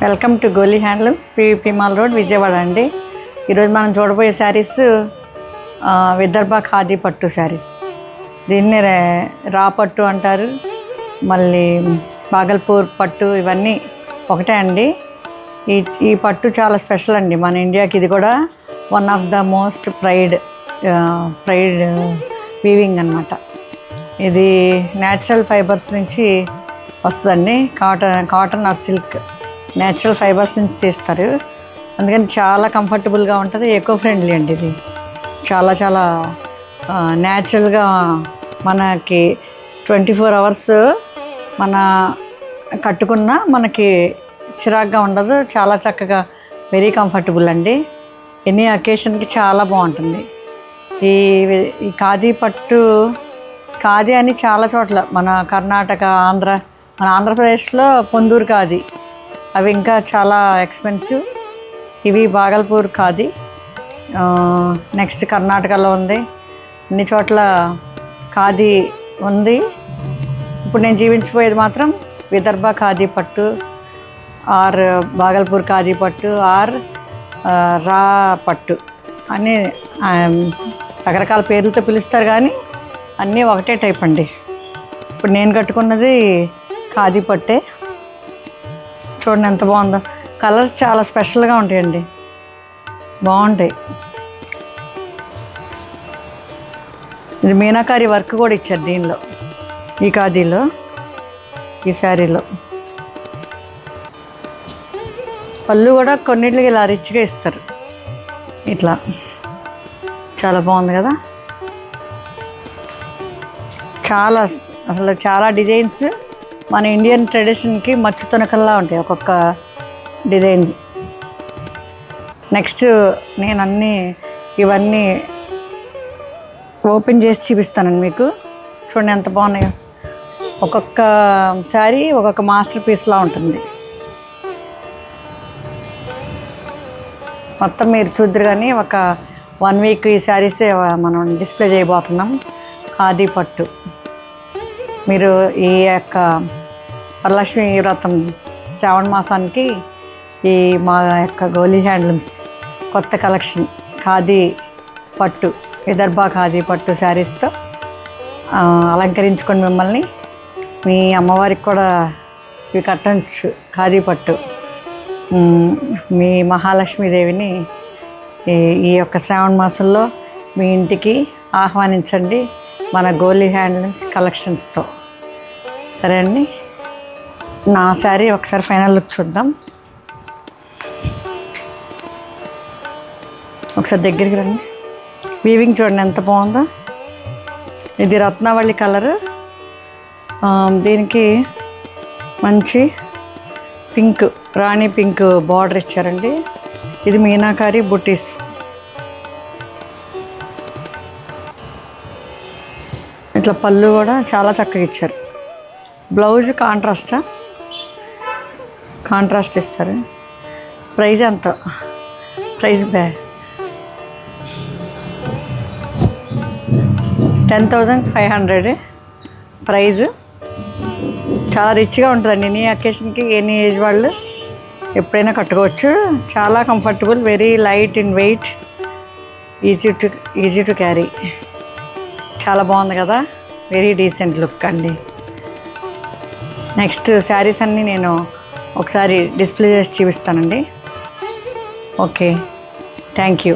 Welcome to Goli handlooms, PVP mall road, Vijayawada అండి. ఈరోజు మనం చూడబోయే శారీస్ విదర్భ ఖాదీ పట్టు శారీస్. దీన్ని రా పట్టు అంటారు, మళ్ళీ బాగల్పూర్ పట్టు, ఇవన్నీ ఒకటే అండి. ఈ పట్టు చాలా స్పెషల్ అండి మన ఇండియాకి. ఇది కూడా one of the most pride weaving అన్నమాట. ఇది న్యాచురల్ ఫైబర్స్ నుంచి వస్తుందండి. Cotton or silk natural fibres నుంచి తీస్తారు, అందుకని చాలా కంఫర్టబుల్గా ఉంటుంది. ఎకో ఫ్రెండ్లీ అండి. ఇది చాలా చాలా న్యాచురల్గా మనకి 24 అవర్స్ మన కట్టుకున్న మనకి చిరాగ్గా ఉండదు. చాలా చక్కగా వెరీ కంఫర్టబుల్ అండి. ఎనీ అకేషన్కి చాలా బాగుంటుంది. ఈ ఖాదీ పట్టు, ఖాదీ అని చాలా చోట్ల మన కర్ణాటక, మన ఆంధ్రప్రదేశ్లో పొందూరు ఖాదీ, అవి ఇంకా చాలా ఎక్స్పెన్సివ్. ఇవి బాగల్పూర్ ఖాదీ, నెక్స్ట్ కర్ణాటకలో ఉంది. అన్ని చోట్ల ఖాదీ ఉంది. ఇప్పుడు నేను జీవించిపోయేది మాత్రం విదర్భ ఖాదీ పట్టు ఆర్ బాగల్పూర్ ఖాదీ పట్టు ఆర్ రా పట్టు అని రకరకాల పేర్లతో పిలుస్తారు, కానీ అన్నీ ఒకటే టైప్ అండి. ఇప్పుడు నేను కట్టుకున్నది ఖాదీ పట్టే. చూడండి ఎంత బాగుందో. కలర్స్ చాలా స్పెషల్గా ఉంటాయండి, బాగుంటాయి. ఇది మీనాకారి వర్క్ కూడా ఇచ్చారు దీనిలో, ఈ ఖాదీలో, ఈ శారీలో. పళ్ళు కూడా కొన్నిటికి ఇలా రిచ్గా ఇస్తారు, ఇట్లా చాలా బాగుంది కదా. చాలా డిజైన్స్ మన ఇండియన్ ట్రెడిషన్కి మచ్చుతునకల్లా ఉంటాయి ఒక్కొక్క డిజైన్స్. నెక్స్ట్ నేను ఇవన్నీ ఓపెన్ చేసి చూపిస్తానండి మీకు. చూడండి ఎంత బాగున్నాయో. ఒక్కొక్క శారీ ఒక్కొక్క మాస్టర్ పీస్లా ఉంటుంది. మొత్తం మీరు చూద్దరు, కానీ ఒక 1 వీక్ ఈ శారీసే మనం డిస్ప్లే చేయబోతున్నాం. ఖాదీ పట్టు. మీరు ఈ యొక్క వరలక్ష్మి వ్రతం శ్రావణ మాసానికి మా యొక్క గోలీ హ్యాండ్లూమ్స్ కొత్త కలెక్షన్ ఖాదీ పట్టు, విదర్భ ఖాదీ పట్టు శారీస్తో అలంకరించుకొని మిమ్మల్ని, మీ అమ్మవారికి కూడా ఇవి కట్టచ్చు. ఖాదీ పట్టు మీ మహాలక్ష్మీదేవిని ఈ యొక్క శ్రావణ మాసంలో మీ ఇంటికి ఆహ్వానించండి మన గోలీ హ్యాండ్లూమ్స్ కలెక్షన్స్తో. సరే అండి, నా శారీ ఒకసారి ఫైనల్ లుక్ చూద్దాం. ఒకసారి దగ్గరికి రండి. వీవింగ్ చూడండి ఎంత బాగుందో. ఇది రత్నావళి కలరు, దీనికి మంచి పింక్, రాణి పింక్ బార్డర్ ఇచ్చారండి. ఇది మీనాకారి బుటీస్. ఇట్లా పళ్ళు కూడా చాలా చక్కగా ఇచ్చారు. బ్లౌజ్ కాంట్రాస్ట్ ఇస్తారు. ప్రైజ్ ఎంత? Price 10,500 price. చాలా రిచ్గా ఉంటుందండి. ఎనీ అకేషన్కి ఎనీ ఏజ్ వాళ్ళు ఎప్పుడైనా కట్టుకోవచ్చు. చాలా comfortable, very light in weight, easy to carry. చాలా బాగుంది కదా, వెరీ డీసెంట్ లుక్ అండి. నెక్స్ట్ శారీస్ అన్నీ నేను ఒకసారి డిస్ప్లే చేసి చూపిస్తానండి. Okay, thank you.